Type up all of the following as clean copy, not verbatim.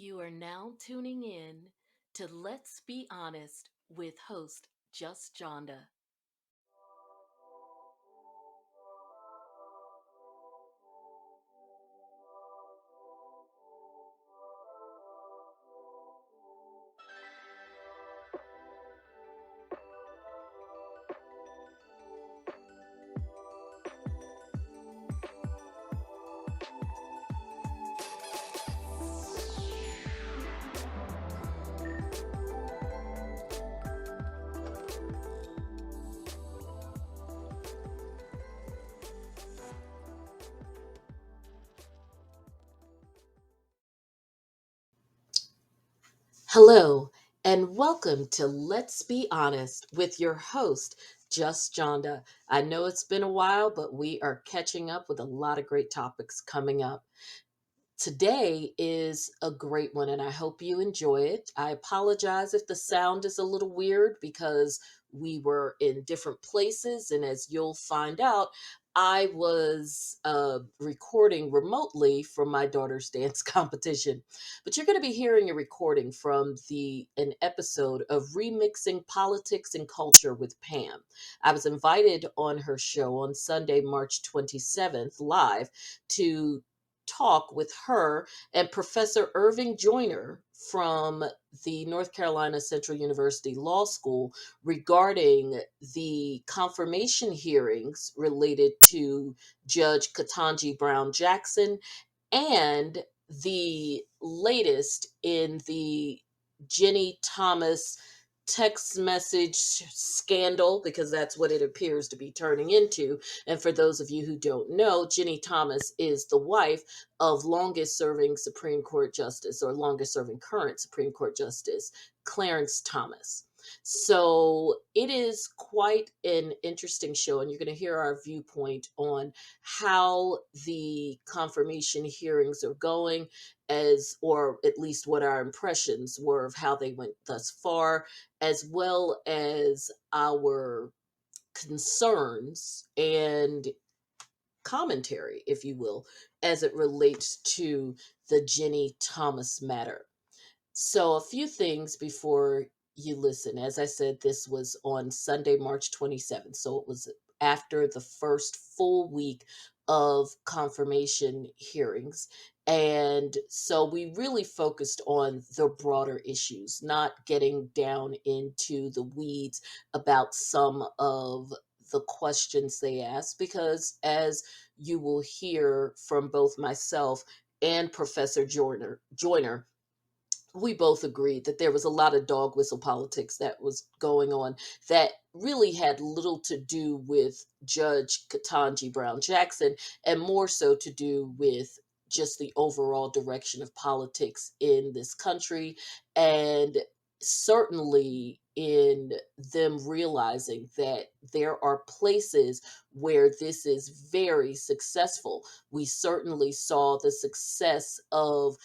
You are now tuning in to Let's Be Honest with host Just Johnda. Hello, and welcome to Let's Be Honest with your host, Just Johnda. I know it's been a while, but we are catching up with a lot of great topics coming up. Today is a great one, and I hope you enjoy it. I apologize if the sound is a little weird because we were in different places, and as you'll find out, I was recording remotely from my daughter's dance competition. But you're going to be hearing a recording from an episode of Remixing Politics and Culture with Pam. I was invited on her show on Sunday, March 27th, live to talk with her and Professor Irving Joyner from the North Carolina Central University Law School regarding the confirmation hearings related to Judge Ketanji Brown Jackson and the latest in the Ginni Thomas text message scandal, because that's what it appears to be turning into. And for those of you who don't know, Ginni Thomas is the wife of longest serving Supreme Court Justice, or longest serving current Supreme Court Justice, Clarence Thomas. So it is quite an interesting show, and you're going to hear our viewpoint on how the confirmation hearings are going, or at least what our impressions were of how they went thus far, as well as our concerns and commentary, if you will, as it relates to the Ginni Thomas matter. So, a few things before you listen. As I said, this was on Sunday, March 27th. So, it was after the first full week of confirmation hearings. And so, we really focused on the broader issues, not getting down into the weeds about some of the questions they asked, because as you will hear from both myself and Professor Joyner, we both agreed that there was a lot of dog whistle politics that was going on that really had little to do with Judge Ketanji Brown Jackson, and more so to do with just the overall direction of politics in this country, and certainly in them realizing that there are places where this is very successful. We certainly saw the success of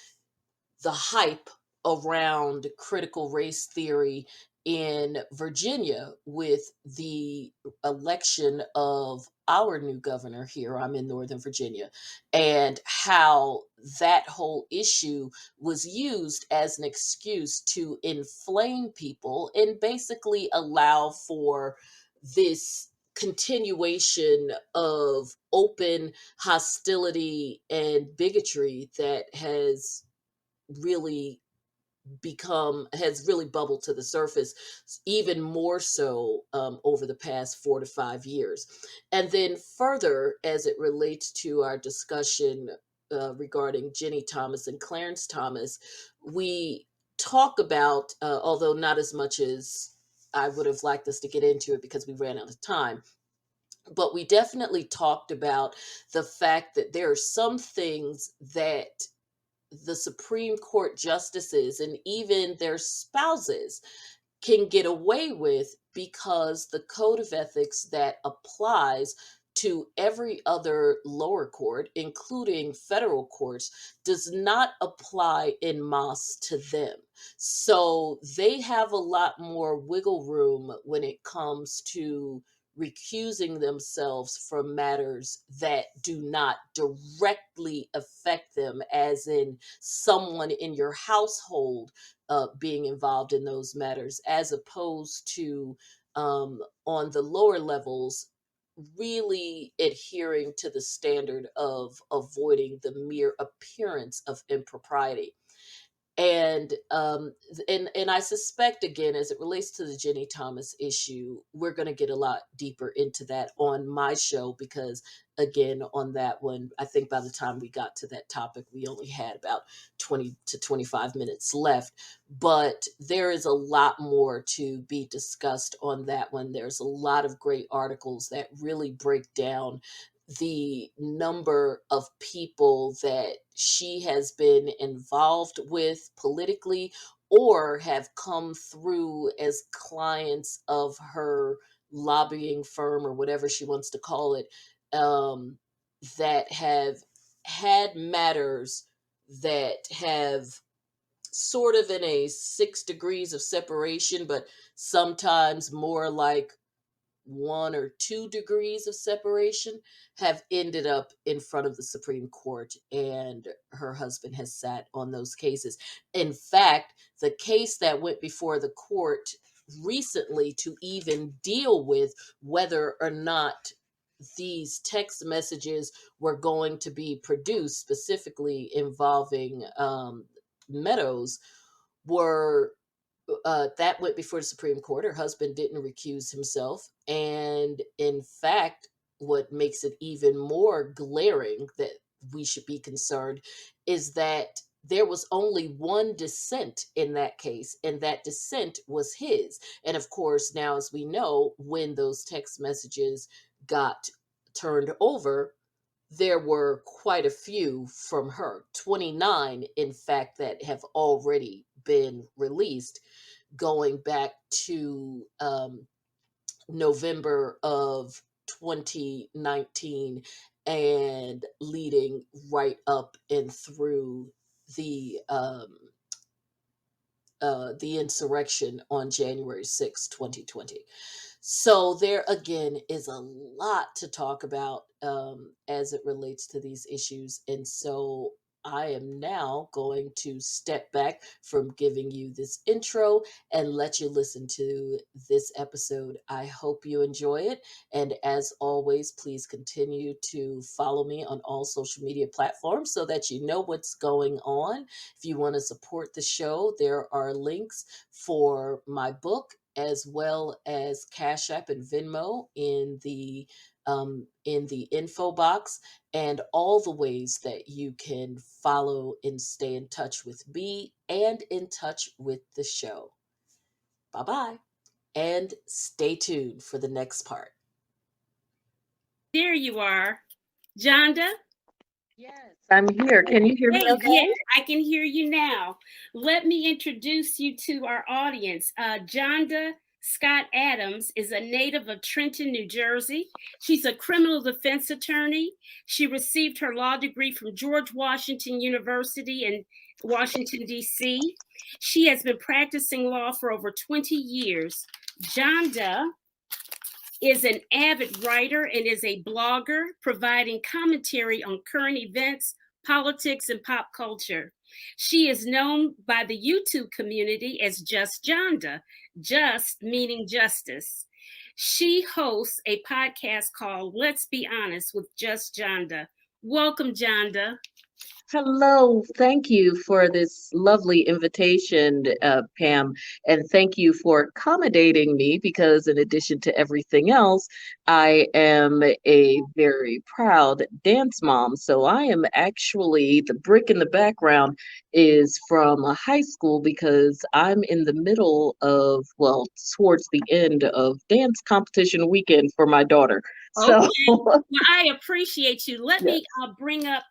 the hype around critical race theory in Virginia with the election of our new governor here. I'm in Northern Virginia, and how that whole issue was used as an excuse to inflame people and basically allow for this continuation of open hostility and bigotry that really has really bubbled to the surface, even more so over the past 4 to 5 years. And then further, as it relates to our discussion regarding Ginni Thomas and Clarence Thomas, we talk about, although not as much as I would have liked us to get into it because we ran out of time, but we definitely talked about the fact that there are some things that the Supreme Court justices and even their spouses can get away with because the code of ethics that applies to every other lower court, including federal courts, does not apply en masse to them. So they have a lot more wiggle room when it comes to recusing themselves from matters that do not directly affect them, as in someone in your household being involved in those matters, as opposed to on the lower levels, really adhering to the standard of avoiding the mere appearance of impropriety. And I suspect, again, as it relates to the Ginni Thomas issue, we're going to get a lot deeper into that on my show, because again, on that one, I think by the time we got to that topic, we only had about 20 to 25 minutes left. But there is a lot more to be discussed on that one. There's a lot of great articles that really break down the number of people that she has been involved with politically, or have come through as clients of her lobbying firm, or whatever she wants to call it, um, that have had matters that have sort of in a 6 degrees of separation, but sometimes more like 1 or 2 degrees of separation, have ended up in front of the Supreme Court, and her husband has sat on those cases. In fact, the case that went before the court recently to even deal with whether or not these text messages were going to be produced, specifically involving Meadows, were that went before the Supreme Court. Her husband didn't recuse himself. And in fact, what makes it even more glaring that we should be concerned is that there was only one dissent in that case, and that dissent was his. And of course, now, as we know, when those text messages got turned over, there were quite a few from her, 29, in fact, that have already been released, going back to November of 2019 and leading right up and through the insurrection on January 6, 2020. So there again is a lot to talk about as it relates to these issues. And so I am now going to step back from giving you this intro and let you listen to this episode. I hope you enjoy it. And as always, please continue to follow me on all social media platforms so that you know what's going on. If you want to support the show, there are links for my book, as well as Cashapp and Venmo in the info box, and all the ways that you can follow and stay in touch with me and in touch with the show. Bye bye, and stay tuned for the next part. There you are, Johnda. Yes, I'm here. Can you hear me Hey, okay? yes, I can hear you now. Let me introduce you to our audience. Johnda Scott Adams is a native of Trenton, New Jersey. She's a criminal defense attorney. She received her law degree from George Washington University in Washington, D.C. She has been practicing law for over 20 years. Johnda is an avid writer and is a blogger, providing commentary on current events, politics, and pop culture. She is known by the YouTube community as Just Johnda, just meaning justice. She hosts a podcast called Let's Be Honest with Just Johnda. Welcome, Johnda. Hello, thank you for this lovely invitation, Pam, and thank you for accommodating me because, in addition to everything else, I am a very proud dance mom. So I am actually, the brick in the background is from a high school because I'm in the middle of, well, towards the end of dance competition weekend for my daughter. So, Okay. Well, I appreciate you. Let yes. me bring up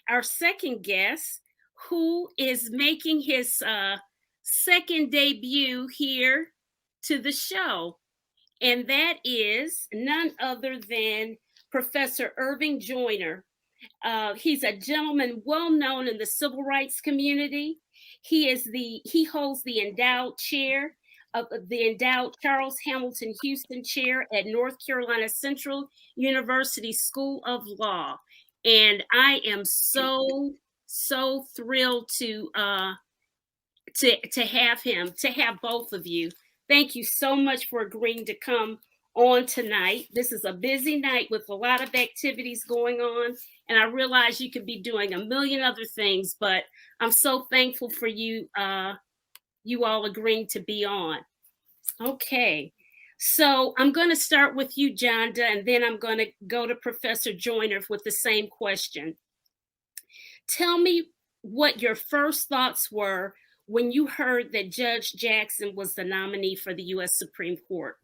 our second guest, who is making his second debut here to the show. And that is none other than Professor Irving Joyner. He's a gentleman well known in the civil rights community. He holds the endowed chair the endowed Charles Hamilton Houston Chair at North Carolina Central University School of Law. And I am so thrilled to have both of you. Thank you so much for agreeing to come on tonight. This is a busy night with a lot of activities going on, and I realize you could be doing a million other things, but I'm so thankful for you you all agreeing to be on. Okay, so I'm going to start with you, Johnda, and then I'm going to go to Professor Joyner with the same question. Tell me what your first thoughts were when you heard that Judge Jackson was the nominee for the U.S. Supreme Court.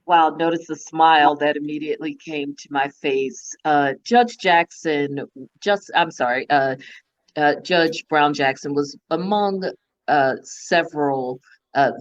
Wow, notice the smile that immediately came to my face. Judge Jackson, Judge Brown Jackson was among several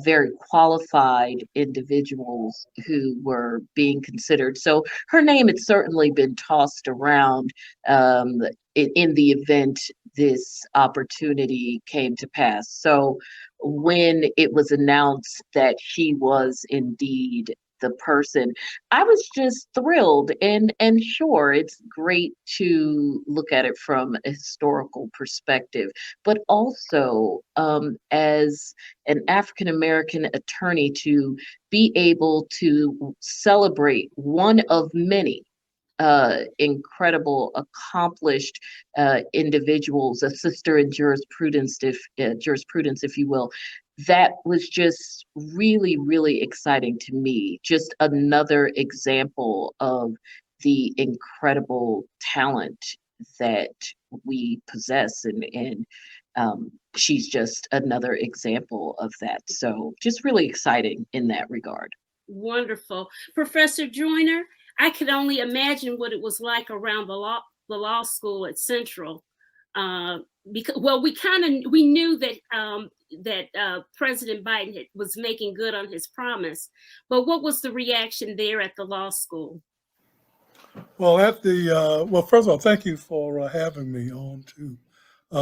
very qualified individuals who were being considered. So her name had certainly been tossed around in the event this opportunity came to pass. So when it was announced that she was indeed the person, I was just thrilled, and sure, it's great to look at it from a historical perspective, but also as an African American attorney, to be able to celebrate one of many incredible, accomplished individuals, a sister in jurisprudence, if you will. That was just really, really exciting to me. Just another example of the incredible talent that we possess, and she's just another example of that. So just really exciting in that regard. Wonderful. Professor Joyner, I could only imagine what it was like around the law school at Central. Because, well, we knew that President Biden was making good on his promise, but what was the reaction there at the law school? Well, first of all, thank you for having me on to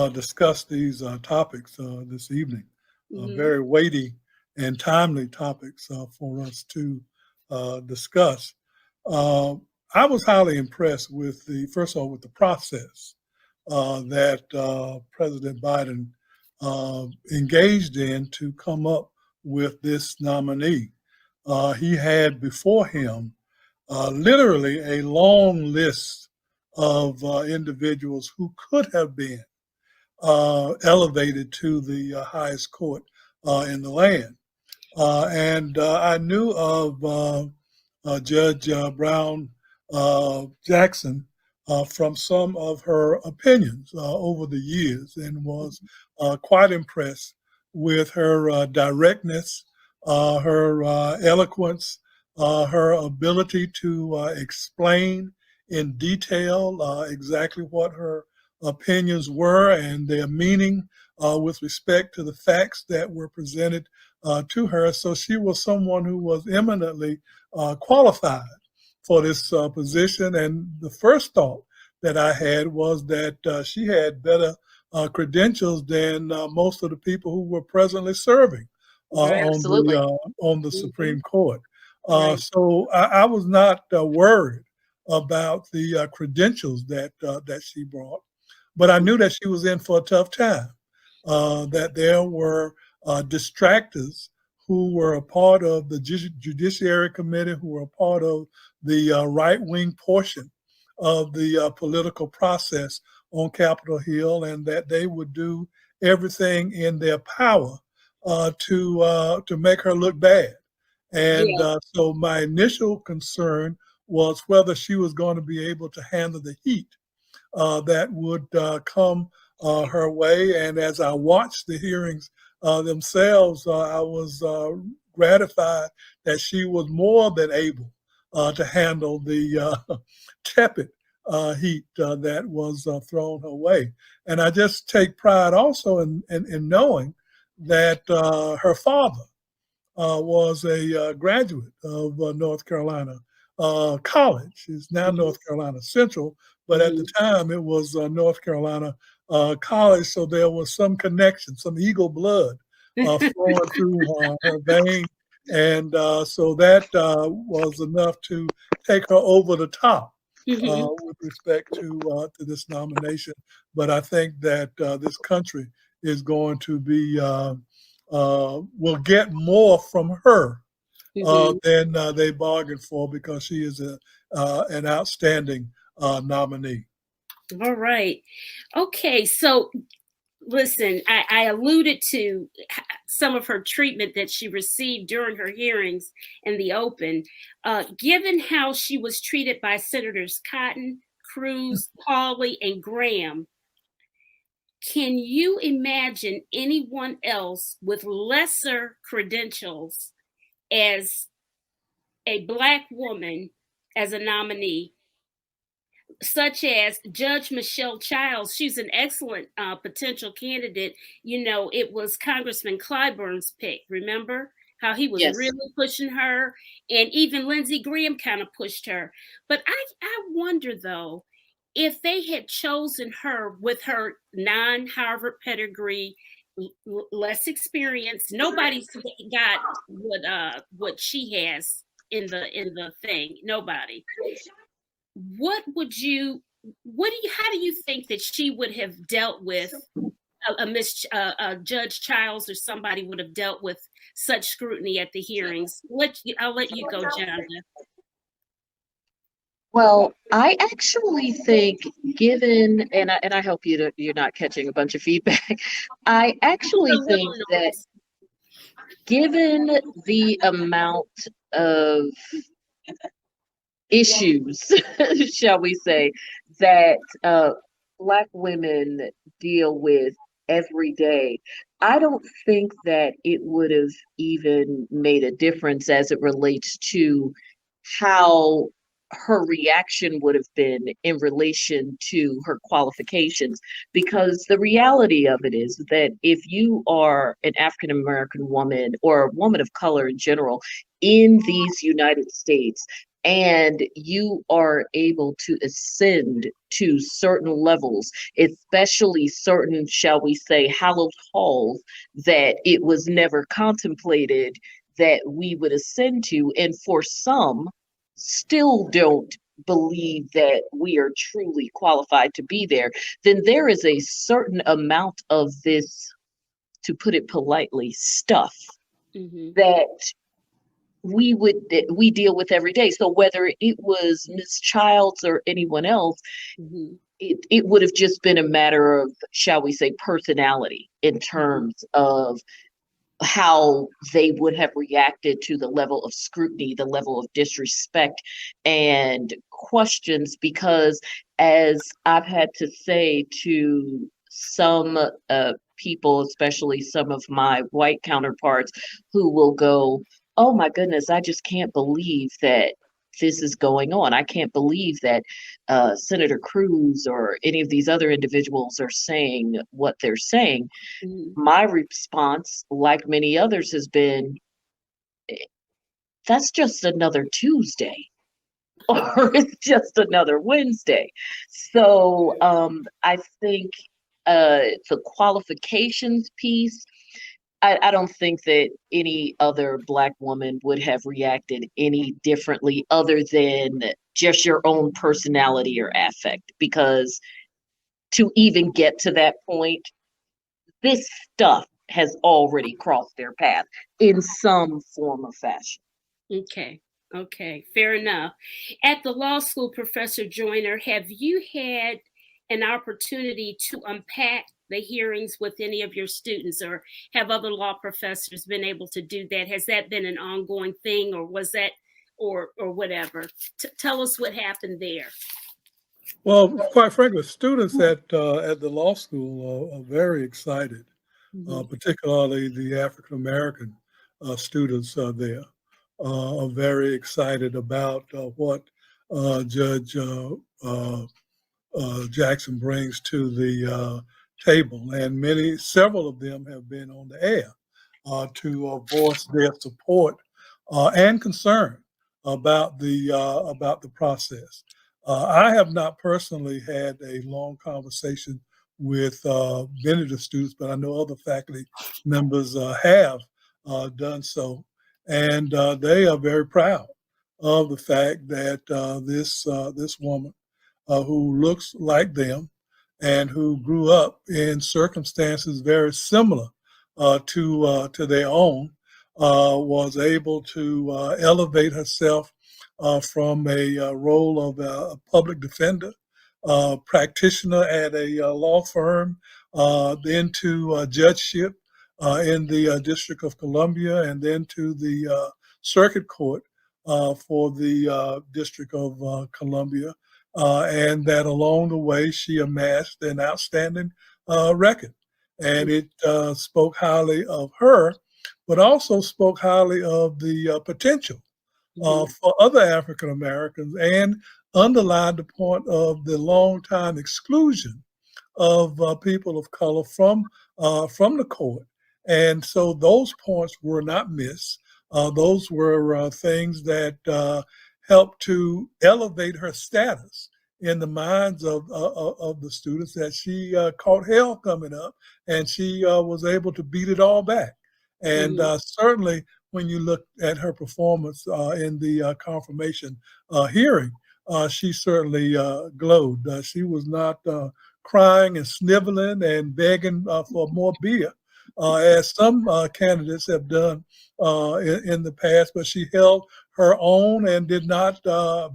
discuss these topics this evening. Mm-hmm. Very weighty and timely topics for us to discuss. I was highly impressed with first of all, with the process that President Biden engaged in to come up with this nominee. He had before him literally a long list of individuals who could have been elevated to the highest court in the land. And I knew of Judge Brown Jackson from some of her opinions over the years, and was quite impressed with her directness, her eloquence, her ability to explain in detail exactly what her opinions were and their meaning with respect to the facts that were presented to her. So she was someone who was eminently qualified for this position. And the first thought that I had was that she had better credentials than most of the people who were presently serving on the Supreme Court. Right. So I was not worried about the credentials that she brought, but I knew that she was in for a tough time. That there were distractors who were a part of the Judiciary Committee, who were a part of the right-wing portion of the political process on Capitol Hill, and that they would do everything in their power to make her look bad. And so my initial concern was whether she was going to be able to handle the heat that would come her way. And as I watched the hearings themselves, I was gratified that she was more than able to handle the tepid heat that was thrown her way. And I just take pride also in knowing that her father was a graduate of North Carolina College. It's now North Carolina Central, but at the time it was North Carolina College. So there was some connection, some eagle blood flowing through her vein. And so that was enough to take her over the top with respect to this nomination. But I think that this country is going to be, will get more from her than they bargained for, because she is an outstanding nominee. All right. Okay. So listen, I alluded to some of her treatment that she received during her hearings in the open. Given how she was treated by Senators Cotton, Cruz, Pauley, and Graham, can you imagine anyone else with lesser credentials as a Black woman as a nominee, such as Judge Michelle Childs? She's an excellent potential candidate. You know, it was Congressman Clyburn's pick. Remember how he was really pushing her? And even Lindsey Graham kind of pushed her. But I wonder, though, if they had chosen her with her non-Harvard pedigree, less experience, nobody's got what she has in the thing. Nobody. How do you think that she would have dealt with Judge Childs, or somebody would have dealt with such scrutiny at the hearings? I'll let you go, Johnda. Well, I actually think, given, and I hope you're not catching a bunch of feedback. I actually think that, given the amount of issues, shall we say, that Black women deal with every day, I don't think that it would have even made a difference as it relates to how her reaction would have been in relation to her qualifications. Because the reality of it is that if you are an African American woman, or a woman of color in general, in these United States, and you are able to ascend to certain levels, especially certain, shall we say, hallowed halls that it was never contemplated that we would ascend to, and for some still don't believe that we are truly qualified to be there, then there is a certain amount of this, to put it politely, stuff that we deal with every day. So whether it was Ms. Childs or anyone else, it would have just been a matter of, shall we say, personality, in terms of how they would have reacted to the level of scrutiny, the level of disrespect and questions. Because, as I've had to say to some people, especially some of my white counterparts, who will go, "Oh my goodness, I just can't believe that this is going on. I can't believe that Senator Cruz or any of these other individuals are saying what they're saying." My response, like many others, has been, that's just another Tuesday, or it's just another Wednesday. So I think the qualifications piece, I don't think that any other Black woman would have reacted any differently, other than just your own personality or affect. Because to even get to that point, this stuff has already crossed their path in some form or fashion. Okay, fair enough. At the law school, Professor Joyner, have you had an opportunity to unpack the hearings with any of your students, or have other law professors been able to do that? Has that been an ongoing thing, or was that, or whatever? Tell us what happened there. Well, quite frankly, students at the law school are very excited, particularly the African American students there are very excited about what Judge Jackson brings to the table, and several of them have been on the air to voice their support and concern about the process. I have not personally had a long conversation with many of the students, but I know other faculty members have done so. And they are very proud of the fact that this woman who looks like them and who grew up in circumstances very similar to their own, was able to elevate herself from a role of a public defender, practitioner at a law firm, then to judgeship in the District of Columbia, and then to the Circuit Court for the District of Columbia. And that along the way, she amassed an outstanding record. And it spoke highly of her, but also spoke highly of the potential for other African Americans, and underlined the point of the long time exclusion of people of color from the court. And so those points were not missed. Those were things that helped to elevate her status in the minds of the students, that she caught hell coming up, and she was able to beat it all back. And certainly when you look at her performance in the confirmation hearing, she certainly glowed. She was not crying and sniveling and begging for more beer, as some candidates have done in the past, but she held her own and did not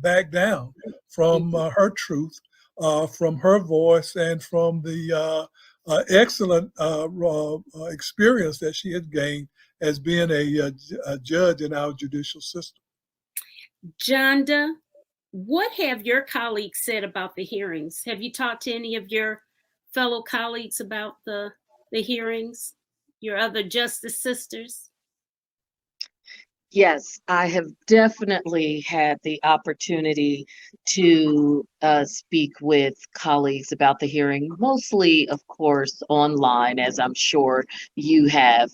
back down from her truth, from her voice, and from the excellent experience that she had gained as being a judge in our judicial system. Johnda, what have your colleagues said about the hearings? Have you talked to any of your fellow colleagues about the hearings, your other justice sisters? Yes, I have definitely had the opportunity to speak with colleagues about the hearing, mostly, of course, online, as I'm sure you have.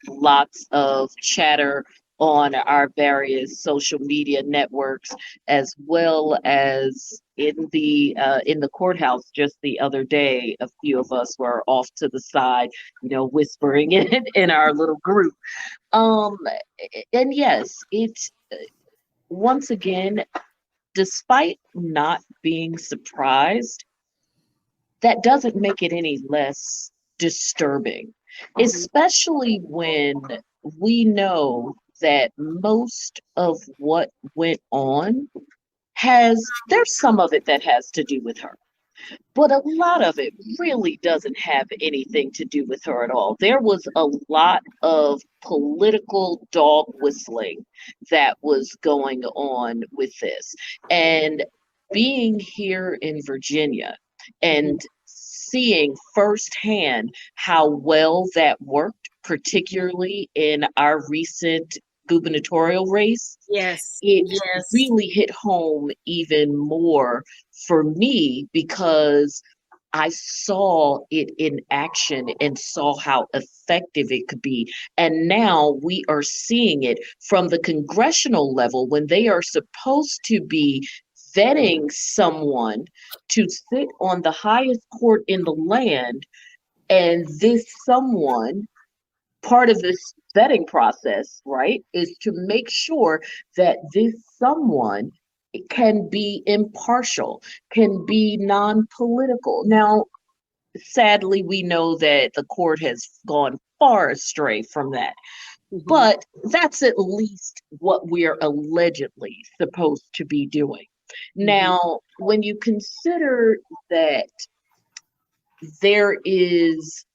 Lots of chatter on our various social media networks, as well as in the courthouse just the other day. A few of us were off to the side, whispering in our little group. And yes, it's once again, despite not being surprised, that doesn't make it any less disturbing, especially when we know that most of what went on there's some of it that has to do with her. But a lot of it really doesn't have anything to do with her at all. There was a lot of political dog whistling that was going on with this. And being here in Virginia and seeing firsthand how well that worked, particularly in our recent gubernatorial race, it really hit home even more for me, because I saw it in action and saw how effective it could be. And now we are seeing it from the congressional level, when they are supposed to be vetting someone to sit on the highest court in the land. And this someone, part of this vetting process, right, is to make sure that this someone can be impartial, can be non-political. Now, sadly, we know that the court has gone far astray from that. But that's at least what we're allegedly supposed to be doing. Now, when you consider that there is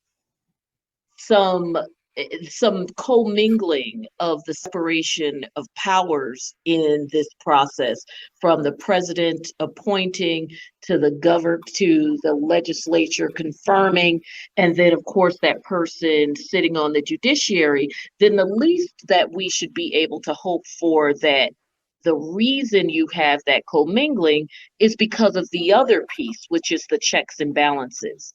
some commingling of the separation of powers in this process, from the president appointing to the legislature confirming, and then of course that person sitting on the judiciary, then the least that we should be able to hope for, that the reason you have that commingling is because of the other piece, which is the checks and balances.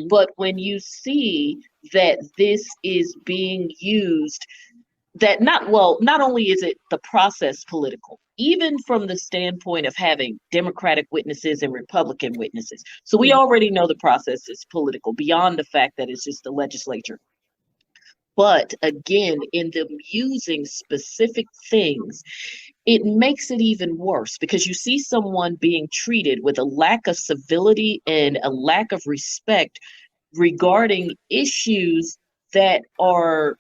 But when you see that this is being used, that not only is it the process political, even from the standpoint of having Democratic witnesses and Republican witnesses. So we already know the process is political, beyond the fact that it's just the legislature. But again, in them using specific things, it makes it even worse because you see someone being treated with a lack of civility and a lack of respect regarding issues that are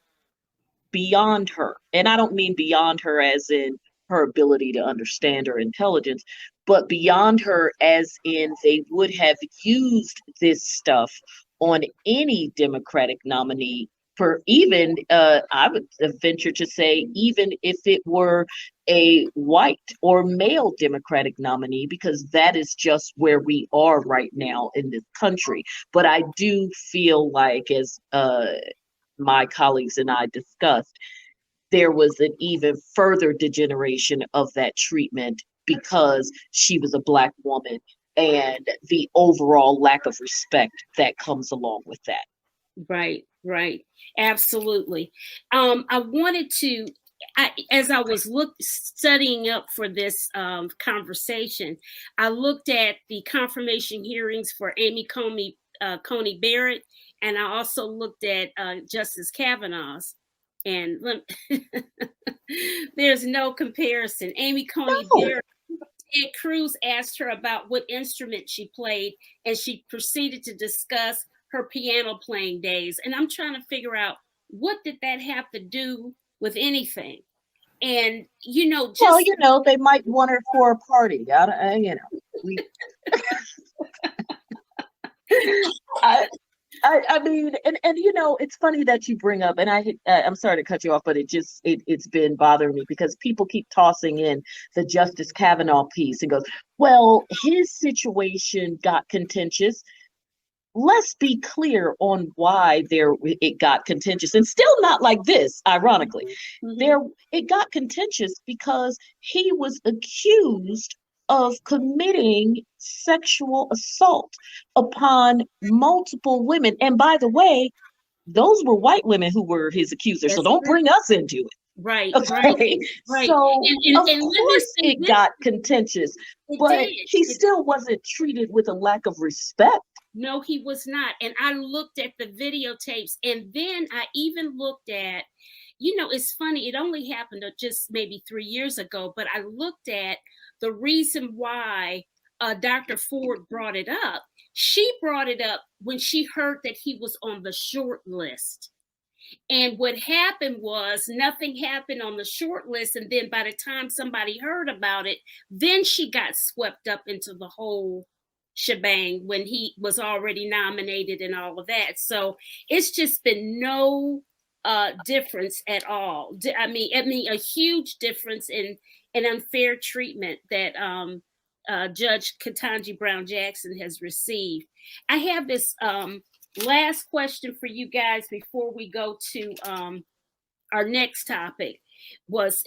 beyond her. And I don't mean beyond her as in her ability to understand or intelligence, but beyond her as in they would have used this stuff on any Democratic nominee for even, I would venture to say, even if it were a white or male Democratic nominee, because that is just where we are right now in this country. But I do feel like, as my colleagues and I discussed, there was an even further degeneration of that treatment because she was a Black woman and the overall lack of respect that comes along with that. Right, right. Absolutely. I wanted to, as I was studying up for this conversation, I looked at the confirmation hearings for Amy Coney Barrett, and I also looked at Justice Kavanaugh's. And there's no comparison. Amy Coney Barrett, Ted Cruz asked her about what instrument she played, and she proceeded to discuss her piano playing days. And I'm trying to figure out, what did that have to do with anything? And, just... Well, they might want her for a party. I mean, and it's funny that you bring up, and I'm sorry to cut you off, but it's been bothering me because people keep tossing in the Justice Kavanaugh piece and goes, well, his situation got contentious. Let's be clear on why it got contentious, and still not like this, ironically. It got contentious because he was accused of committing sexual assault upon multiple women. And by the way, those were white women who were his accusers. So don't bring us into it. Right, okay. Right. So of course it got contentious, but he still wasn't treated with a lack of respect. No, he was not. And I looked at the videotapes, and then I even looked at, it's funny, it only happened just maybe 3 years ago, but I looked at the reason why Dr. Ford brought it up. She brought it up when she heard that he was on the short list. And what happened was nothing happened on the short list. And then by the time somebody heard about it, then she got swept up into the whole shebang when he was already nominated and all of that. So it's just been no difference at all. I mean, a huge difference in unfair treatment that Judge Ketanji Brown Jackson has received. I have this last question for you guys before we go to our next topic. Was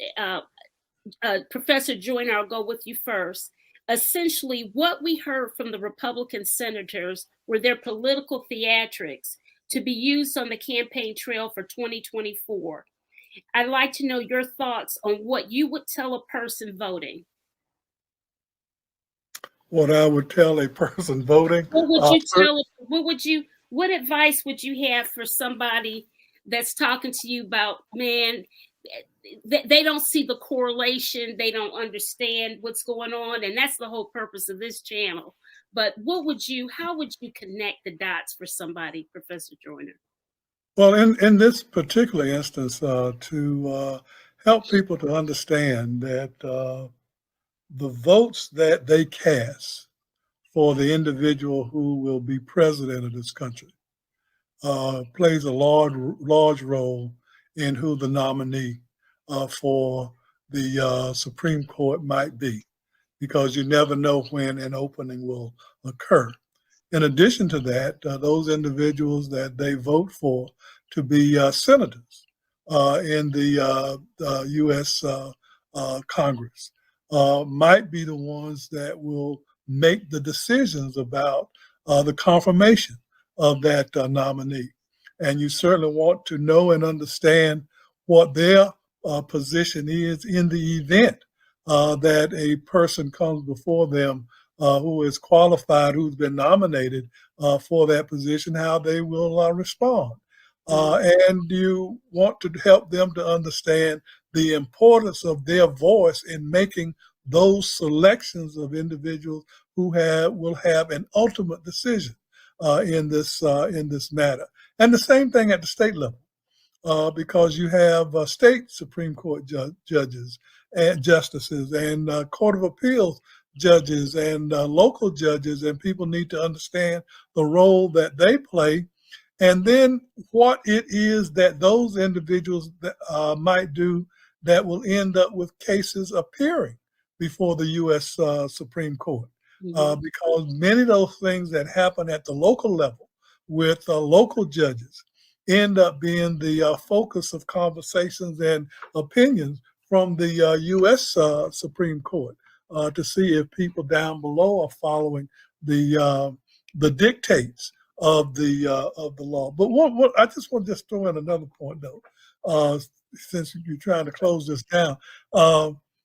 Professor Joyner, I'll go with you first. Essentially, what we heard from the Republican senators were their political theatrics to be used on the campaign trail for 2024. I'd like to know your thoughts on what you would tell a person voting. What I would tell a person voting? What advice would you have for somebody that's talking to you about, man, they don't see the correlation, they don't understand what's going on, and that's the whole purpose of this channel. But how would you connect the dots for somebody, Professor Joyner? Well, in this particular instance, to help people to understand that the votes that they cast for the individual who will be president of this country plays a large role in who the nominee for the Supreme Court might be, because you never know when an opening will occur. In addition to that, those individuals that they vote for to be senators in the U.S. Congress might be the ones that will make the decisions about the confirmation of that nominee. And you certainly want to know and understand what their position is in the event that a person comes before them who is qualified, who's been nominated for that position, how they will respond. And you want to help them to understand the importance of their voice in making those selections of individuals who will have an ultimate decision in this matter. And the same thing at the state level. Because you have state Supreme Court judges and justices and Court of Appeals judges and local judges, and people need to understand the role that they play, and then what it is that those individuals might do that will end up with cases appearing before the U.S. Supreme Court. Because many of those things that happen at the local level with local judges end up being the focus of conversations and opinions from the U.S. Supreme Court to see if people down below are following the dictates of the law. But what I just want to just throw in another point though, since you're trying to close this down.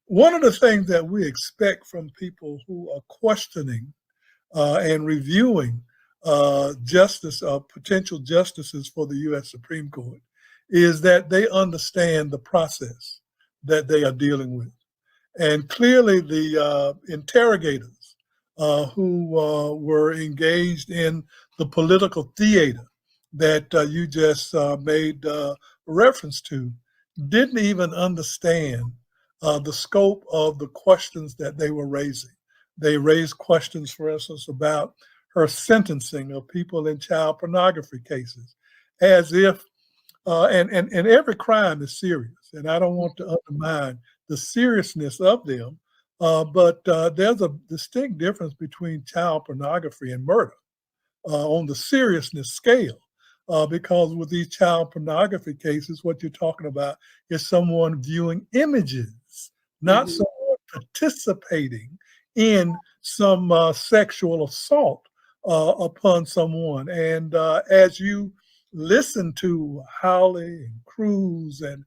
One of the things that we expect from people who are questioning and reviewing potential justices for the U.S. Supreme Court is that they understand the process that they are dealing with. And clearly the interrogators who were engaged in the political theater that you just made reference to didn't even understand the scope of the questions that they were raising. They raised questions, for instance, about her sentencing of people in child pornography cases, as if, and every crime is serious, and I don't want to undermine the seriousness of them, but there's a distinct difference between child pornography and murder on the seriousness scale, because with these child pornography cases, what you're talking about is someone viewing images, not someone participating in some sexual assault upon someone. And as you listen to Howley and Cruz and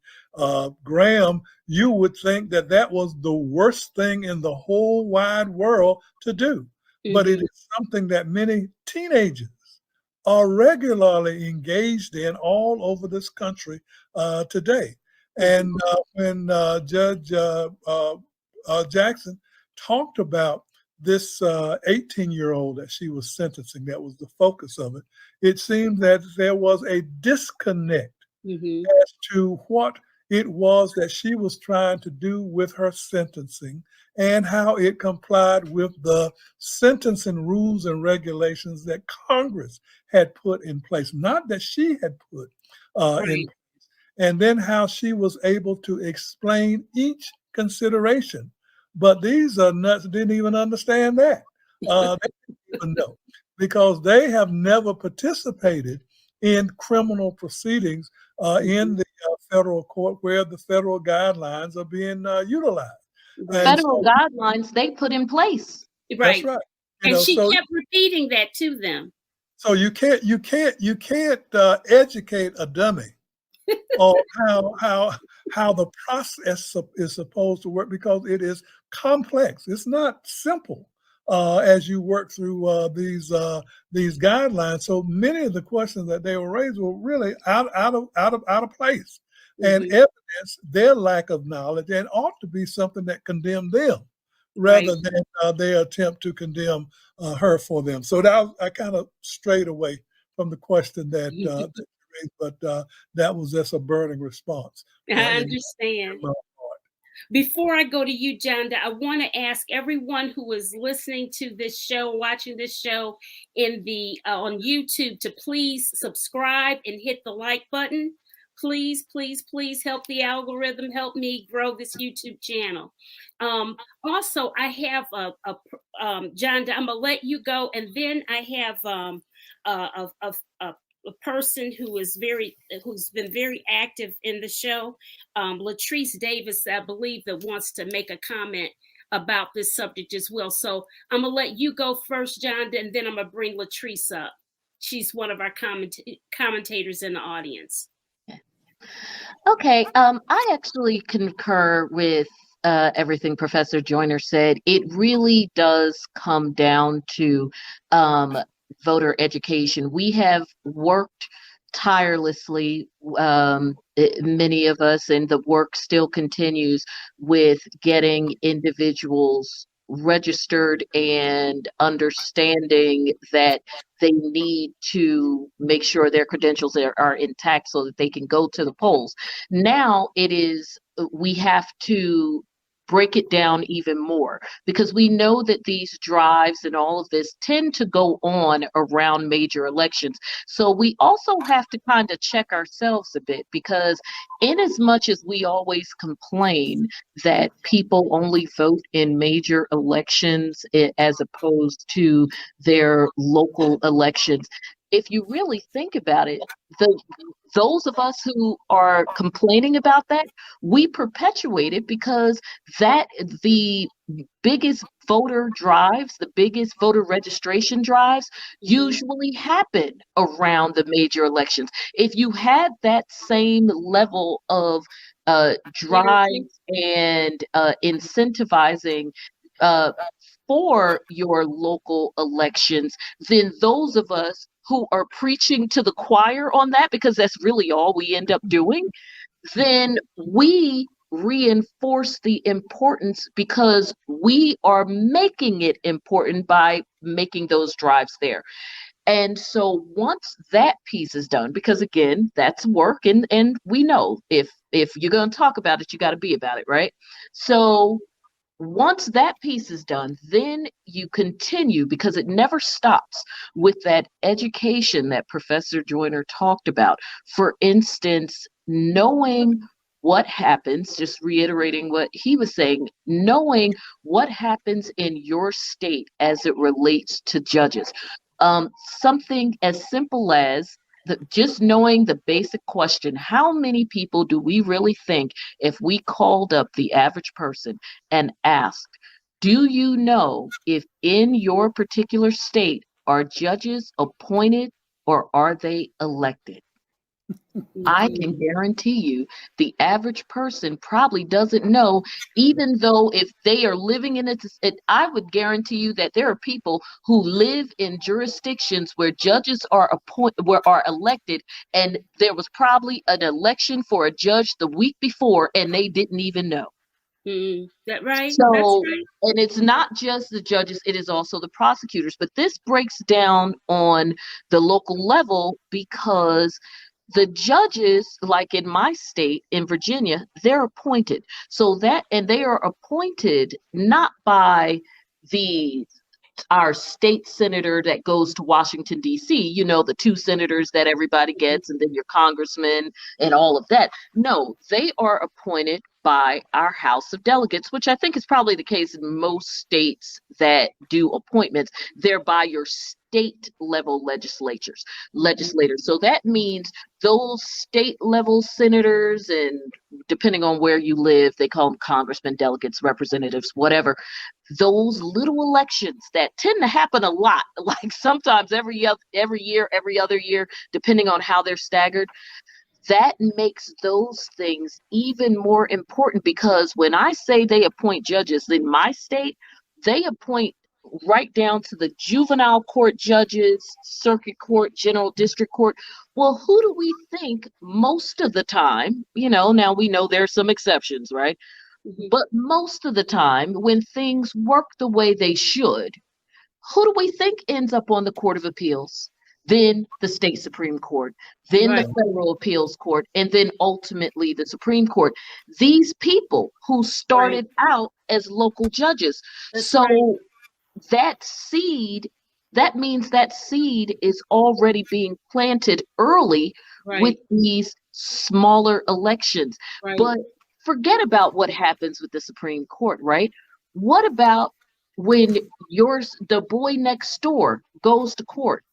Graham, you would think that that was the worst thing in the whole wide world to do. But it is something that many teenagers are regularly engaged in all over this country today. And when Judge Jackson talked about this 18-year-old that she was sentencing, that was the focus of it, it seemed that there was a disconnect as to what it was that she was trying to do with her sentencing and how it complied with the sentencing rules and regulations that Congress had put in place, not that she had put in place, and then how she was able to explain each consideration. But these nuts didn't even understand that. They didn't even know, because they have never participated in criminal proceedings in the federal court where the federal guidelines are being utilized. Federal guidelines they put in place. Right. That's right. And she kept repeating that to them. So you can't educate a dummy on how the process is supposed to work, because it is complex. It's not simple as you work through these guidelines. So many of the questions that they were raised were really out of place and evidence their lack of knowledge, and ought to be something that condemned them rather than their attempt to condemn her for them. So that I kind of strayed away from the question that but that was just a burning response. I understand. Before I go to you, Johnda, I want to ask everyone who is listening to this show, watching this show in the on YouTube, to please subscribe and hit the like button. Please, please, please help the algorithm, help me grow this YouTube channel. Also, I have Johnda, I'm gonna let you go, and then I have a person who's been very active in the show, Latrice Davis, I believe, that wants to make a comment about this subject as well. So I'm gonna let you go first, Johnda, and then I'm gonna bring Latrice up. She's one of our commentators in the audience. Okay, I actually concur with everything Professor Joyner said. It really does come down to voter education. We have worked tirelessly, many of us, and the work still continues with getting individuals registered and understanding that they need to make sure their credentials are intact so that they can go to the polls. Now we have to break it down even more, because we know that these drives and all of this tend to go on around major elections. So we also have to kind of check ourselves a bit, because in as much as we always complain that people only vote in major elections as opposed to their local elections, if you really think about it, those of us who are complaining about that, we perpetuate it, because the biggest voter drives, the biggest voter registration drives usually happen around the major elections. If you had that same level of drives and incentivizing for your local elections, then those of us who are preaching to the choir on that, because that's really all we end up doing, then we reinforce the importance, because we are making it important by making those drives there. And so once that piece is done, because again, that's work, and we know if you're going to talk about it, you got to be about it, right? So once that piece is done, then you continue, because it never stops, with that education that Professor Joyner talked about. For instance, knowing what happens, just reiterating what he was saying, knowing what happens in your state as it relates to judges. Something as simple as just knowing the basic question: how many people do we really think, if we called up the average person and asked, do you know if in your particular state are judges appointed or are they elected? I can guarantee you the average person probably doesn't know, even though if they are living in it, I would guarantee you that there are people who live in jurisdictions where judges are elected, and there was probably an election for a judge the week before and they didn't even know. That right? So, that's right. And it's not just the judges, it is also the prosecutors. But this breaks down on the local level, because the judges, like in my state, in Virginia, they're appointed. And they are appointed not by our state senator that goes to Washington, D.C., the 2 senators that everybody gets, and then your congressman and all of that. No, they are appointed by our House of Delegates, which I think is probably the case in most states that do appointments. They're by your state level legislators. So that means those state level senators, and depending on where you live, they call them congressmen, delegates, representatives, whatever. Those little elections that tend to happen a lot, like sometimes every year, every other year, depending on how they're staggered, that makes those things even more important, because when I say they appoint judges in my state, they appoint right down to the juvenile court judges, circuit court, general district court. Well, who do we think most of the time, now we know there's some exceptions, right? But most of the time, when things work the way they should, who do we think ends up on the Court of Appeals? Then the state Supreme Court, then the federal appeals court, and then ultimately the Supreme Court. These people who started out as local judges. That means that seed is already being planted early with these smaller elections. But forget about what happens with the Supreme Court, right? What about when the boy next door goes to court?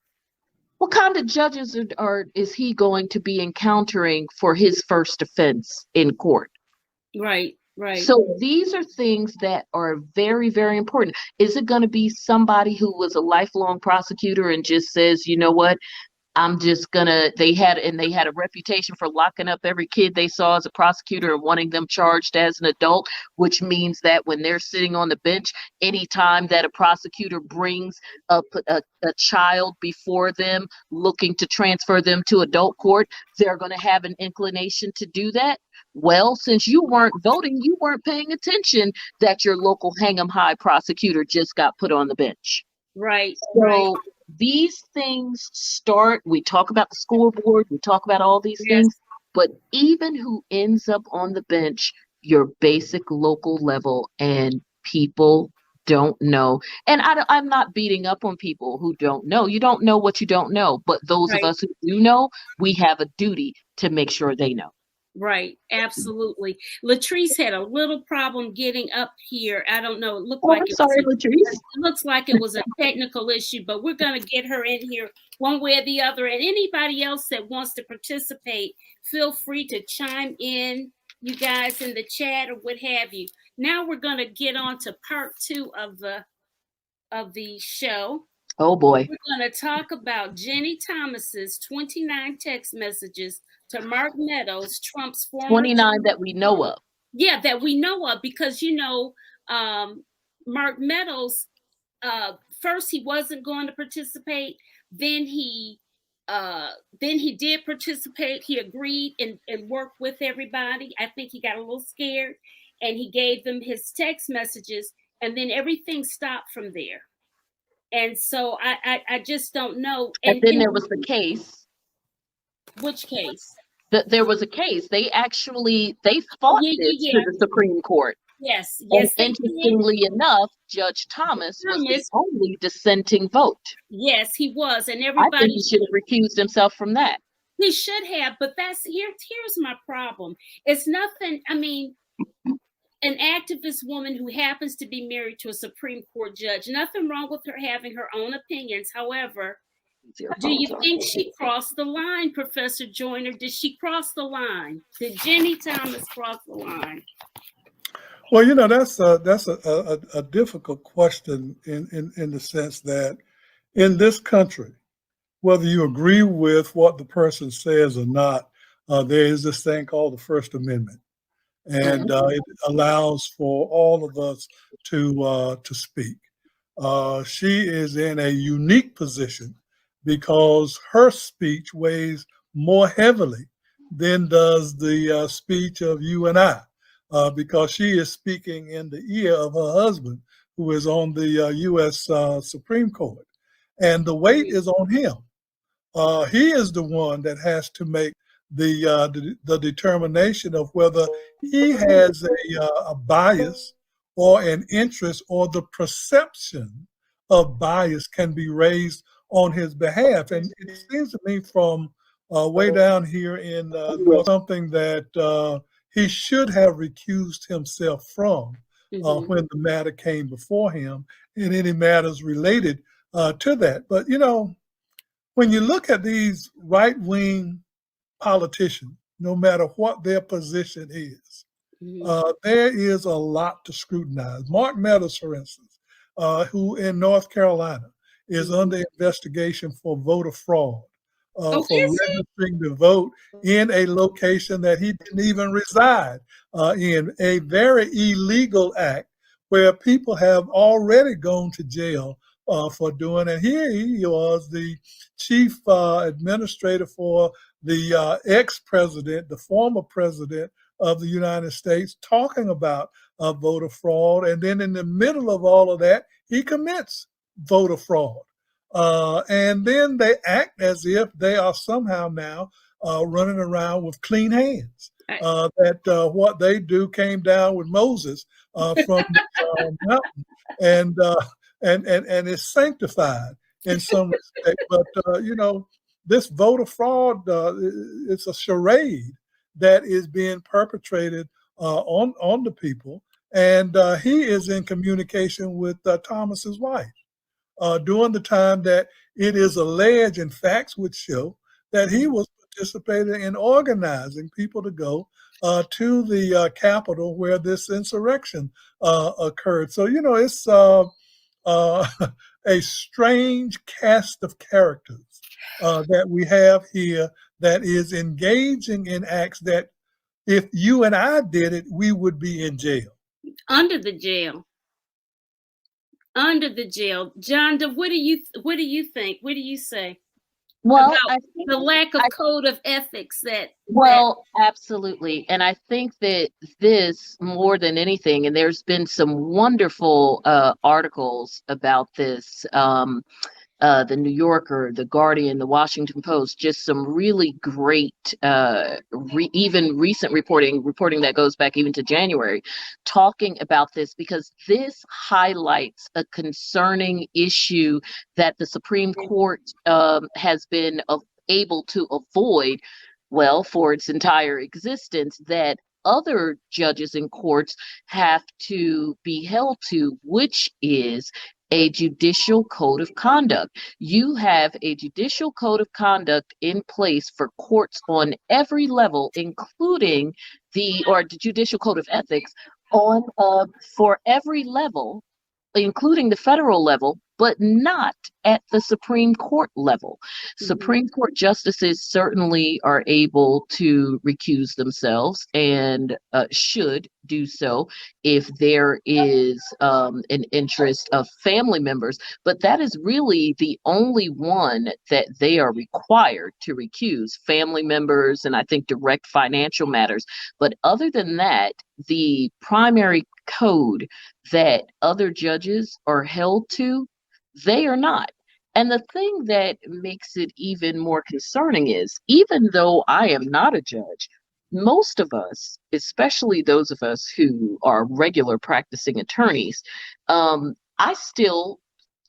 What kind of judges is he going to be encountering for his first offense in court? Right. So these are things that are very, very important. Is it going to be somebody who was a lifelong prosecutor and just says, you know what, I'm just gonna, they had a reputation for locking up every kid they saw as a prosecutor and wanting them charged as an adult, which means that when they're sitting on the bench, anytime that a prosecutor brings a child before them looking to transfer them to adult court, they're going to have an inclination to do that. Well, since you weren't voting, you weren't paying attention that your local Hang'em High prosecutor just got put on the bench. Right. So these things start, we talk about the school board, we talk about all these Yes. things, but even who ends up on the bench, your basic local level, and people don't know. And I'm not beating up on people who don't know. You don't know what you don't know. But those of Right. us who do know, we have a duty to make sure they know. Right, absolutely. Latrice had a little problem getting up here. I don't know. It looked Oh, like I'm sorry, Latrice. it looks like it was a technical issue, but we're going to get her in here one way or the other. And anybody else that wants to participate, feel free to chime in, you guys, in the chat or what have you. Now we're going to get on to part 2 of the show. Oh boy. We're going to talk about Ginni Thomas's 29 text messages to Mark Meadows, Trump's former 29 that we know of. Yeah, that we know of, because Mark Meadows, first he wasn't going to participate, then he did participate. He agreed and worked with everybody. I think he got a little scared, and he gave them his text messages, and then everything stopped from there. And so I just don't know. And then there was the case. Which case? There was a case. They fought this to the Supreme Court. Yes. And interestingly enough, Judge Thomas was the only dissenting vote. Yes, he was, and everybody. I think he should have recused himself from that. He should have, but here's my problem. It's nothing. I mean, an activist woman who happens to be married to a Supreme Court judge. Nothing wrong with her having her own opinions. However, do you think she crossed the line, Professor Joyner? Did she cross the line? Did Ginni Thomas cross the line? Well, that's a difficult question in the sense that in this country, whether you agree with what the person says or not, there is this thing called the First Amendment. And it allows for all of us to speak. She is in a unique position because her speech weighs more heavily than does the speech of you and I, because she is speaking in the ear of her husband, who is on the U.S. Supreme Court. And the weight is on him. He is the one that has to make the determination of whether he has a bias or an interest, or the perception of bias can be raised on his behalf. And it seems to me from way down here in something that he should have recused himself from when the matter came before him, and any matters related to that. But when you look at these right-wing politicians, no matter what their position is, there is a lot to scrutinize. Mark Meadows, for instance, who in North Carolina is under investigation for voter fraud, for registering to vote in a location that he didn't even reside in, a very illegal act where people have already gone to jail for doing it. Here he was, the chief administrator for the ex-president, the former president of the United States, talking about voter fraud. And then in the middle of all of that, he commits voter fraud. And then they act as if they are somehow now running around with clean hands. That what they do came down with Moses from the mountain, and is sanctified in some respect. But this voter fraud, it's a charade that is being perpetrated on the people, and he is in communication with Thomas's wife during the time that it is alleged, and facts would show, that he was participating in organizing people to go to the Capitol where this insurrection occurred. So it's a strange cast of characters that we have here that is engaging in acts that if you and I did it, we would be in jail. Under the jail. Under the jail. Johnda, what do you think? What do you say? Well, about I think the lack of code of ethics absolutely. And I think that this, more than anything, and there's been some wonderful articles about this, the New Yorker, the Guardian, the Washington Post, just some really great, even recent reporting that goes back even to January, talking about this, because this highlights a concerning issue that the Supreme Court has been able to avoid, well, for its entire existence, that other judges and courts have to be held to, which is a judicial code of conduct. You have a judicial code of conduct in place for courts on every level, including the judicial code of ethics on for every level, including the federal level, but not at the Supreme Court level. Supreme Court justices certainly are able to recuse themselves and should do so if there is an interest of family members, but that is really the only one that they are required to recuse, family members, and I think direct financial matters. But other than that, the primary code that other judges are held to, they are not. And the thing that makes it even more concerning is, even though I am not a judge, most of us, especially those of us who are regular practicing attorneys, I still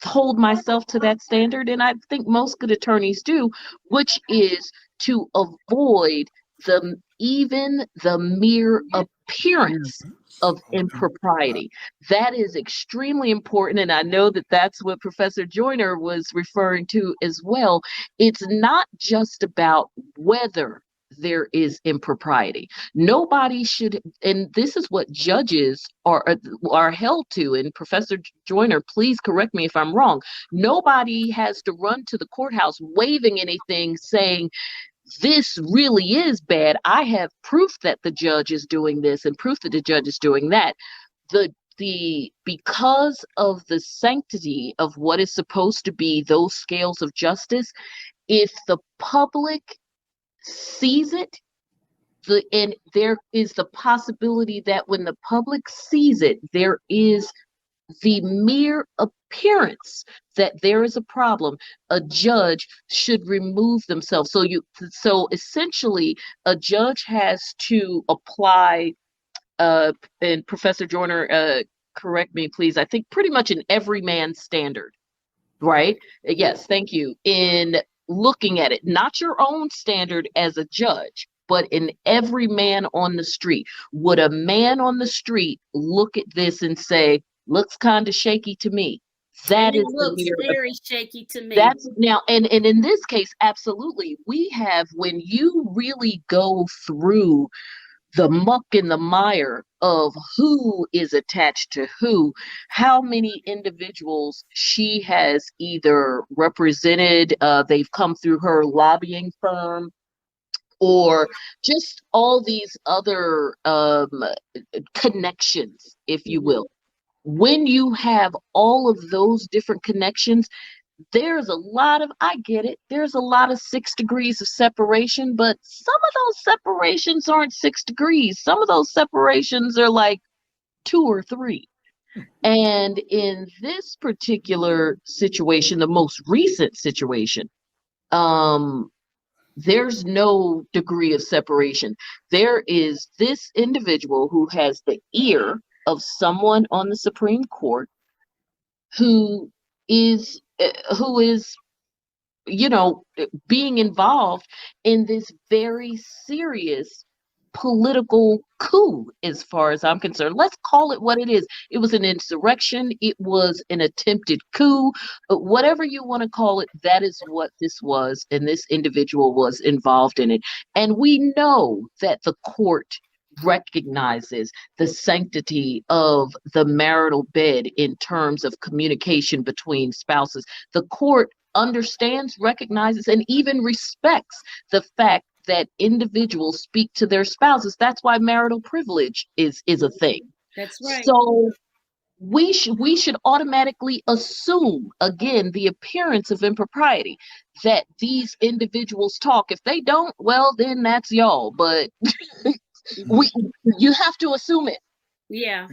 hold myself to that standard, and I think most good attorneys do, which is to avoid even the mere appearance of impropriety. That is extremely important, and I know that that's what Professor Joyner was referring to as well. It's not just about whether there is impropriety. Nobody should, and this is what judges are held to, and Professor Joyner, please correct me if I'm wrong. Nobody has to run to the courthouse waving anything saying, this really is bad. I have proof that the judge is doing this and proof that the judge is doing that. Because of the sanctity of what is supposed to be those scales of justice, if the public sees it, and there is the possibility that when the public sees it, there is the mere appearance that there is a problem, a judge should remove themselves. So essentially, a judge has to apply, and Professor Joyner, correct me, please, I think pretty much an everyman standard, right? Yes, thank you. In looking at it, not your own standard as a judge, but in every man on the street. Would a man on the street look at this and say, looks kind of shaky to me? That is very shaky to me. That's now, and in this case, absolutely. We have, when you really go through the muck and the mire of who is attached to who, how many individuals she has either represented, they've come through her lobbying firm, or just all these other connections, if you will. When you have all of those different connections, there's a lot of, I get it, there's a lot of 6 degrees of separation, but some of those separations aren't 6 degrees. Some of those separations are like 2 or 3. And in this particular situation, the most recent situation, there's no degree of separation. There is this individual who has the ear of someone on the Supreme Court who is, being involved in this very serious political coup, as far as I'm concerned. Let's call it what it is. It was an insurrection. It was an attempted coup. But whatever you want to call it, that is what this was. And this individual was involved in it. And we know that the court recognizes the sanctity of the marital bed in terms of communication between spouses. The court understands, recognizes, and even respects the fact that individuals speak to their spouses. That's why marital privilege is a thing. That's right. So we should automatically assume, again, the appearance of impropriety, that these individuals talk. If they don't, well, then that's y'all. But you have to assume it. Yeah.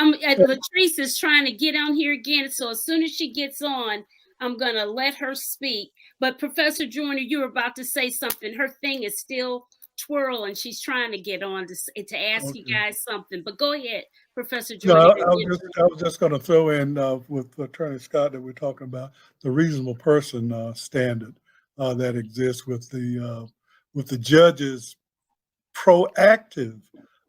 Latrice is trying to get on here again, so as soon as she gets on, I'm gonna let her speak. But Professor Joyner, you were about to say something. Her thing is still twirling. She's trying to get on to ask you guys something. But go ahead, Professor Joyner. No, I was just going to throw in with Attorney Scott that we're talking about the reasonable person standard that exists with the judge's proactive,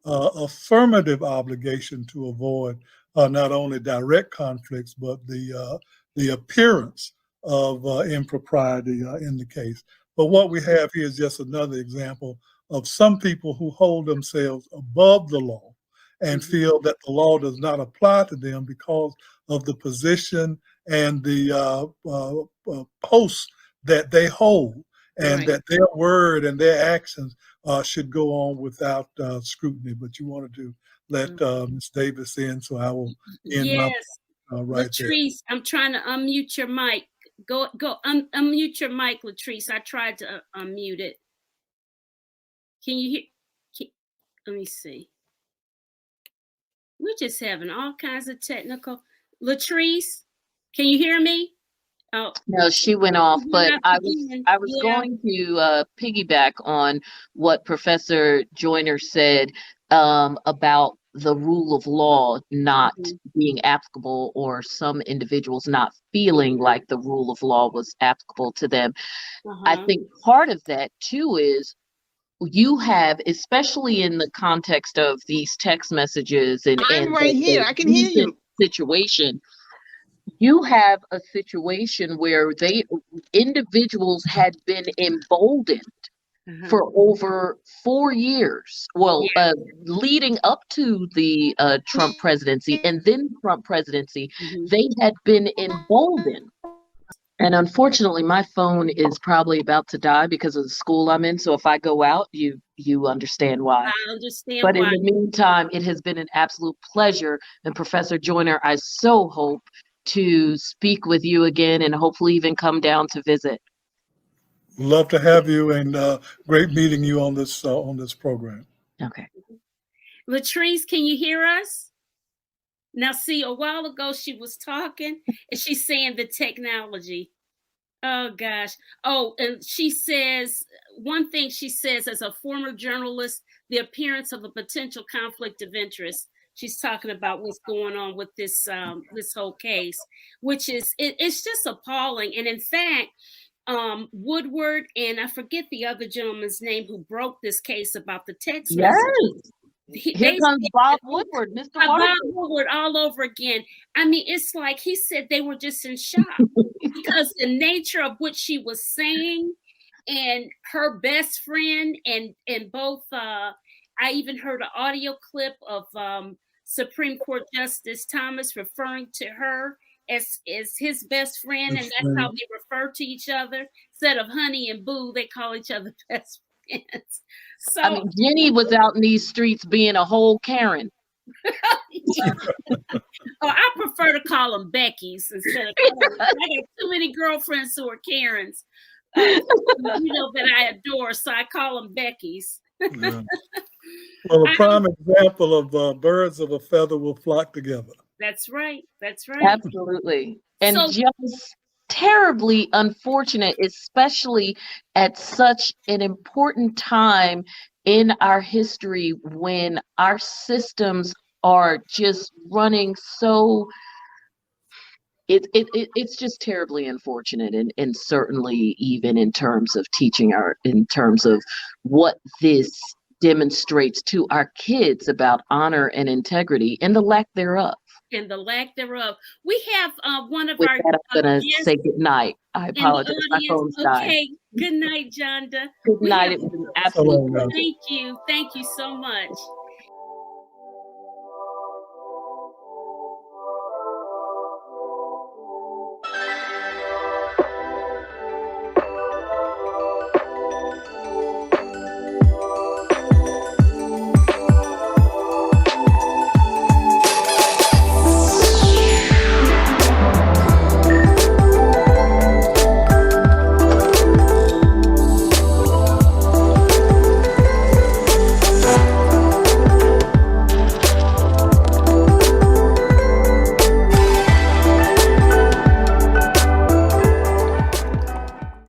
affirmative obligation to avoid not only direct conflicts but the appearance of impropriety in the case. But what we have here is just another example of some people who hold themselves above the law and feel that the law does not apply to them because of the position and the posts that they hold, and that their word and their actions should go on without scrutiny. But you wanted to let Ms. Davis in, so I will end my right Latrice, there. I'm trying to unmute your mic. Go unmute your mic, Latrice. I tried to unmute it. Can you hear? Let me see. We're just having all kinds of technical. Latrice, can you hear me? Oh no, she went off. But I was going to piggyback on what Professor Joyner said about the rule of law not being applicable, or some individuals not feeling like the rule of law was applicable to them. I think part of that too is you have, especially in the context of these text messages and I'm right here. I can hear you. Situation, you have a situation where individuals had been emboldened for over 4 years. Well, leading up to the Trump presidency and then Trump presidency, they had been emboldened. And unfortunately, my phone is probably about to die because of the school I'm in. So if I go out, you understand why. I understand but why. In the meantime, it has been an absolute pleasure. And Professor Joyner, I so hope to speak with you again and hopefully even come down to visit. Love to have you, and great meeting you on this program. Okay. Latrice, can you hear us? Now, see, a while ago she was talking and she's saying the technology. Oh, gosh. Oh, and she says, one thing she says, as a former journalist, the appearance of a potential conflict of interest. She's talking about what's going on with this this whole case, which is, it's just appalling. And in fact, Woodward, and I forget the other gentleman's name who broke this case about the text messages. Here comes Bob Woodward, Mr. Bob Woodward all over again. I mean, it's like he said they were just in shock because the nature of what she was saying, and her best friend, and both. I even heard an audio clip of Supreme Court Justice Thomas referring to her as his best friend, and that's how they refer to each other. Instead of honey and boo, they call each other best friends. So, I mean, Ginni was out in these streets being a whole Karen. Oh, I prefer to call them Becky's instead of Karen. I got too many girlfriends who are Karens, that I adore, so I call them Becky's. Yeah. Well, a prime example of birds of a feather will flock together. That's right. That's right. Absolutely. And just terribly unfortunate, especially at such an important time in our history when our systems are just running so. It's just terribly unfortunate, and certainly even in terms of in terms of what this demonstrates to our kids about honor and integrity and the lack thereof. And the lack thereof. We have one of With our that, I'm gonna say good night. I apologize. My phone's died. Okay, good night, Johnda. Good night. It was an absolute pleasure. Thank you so much.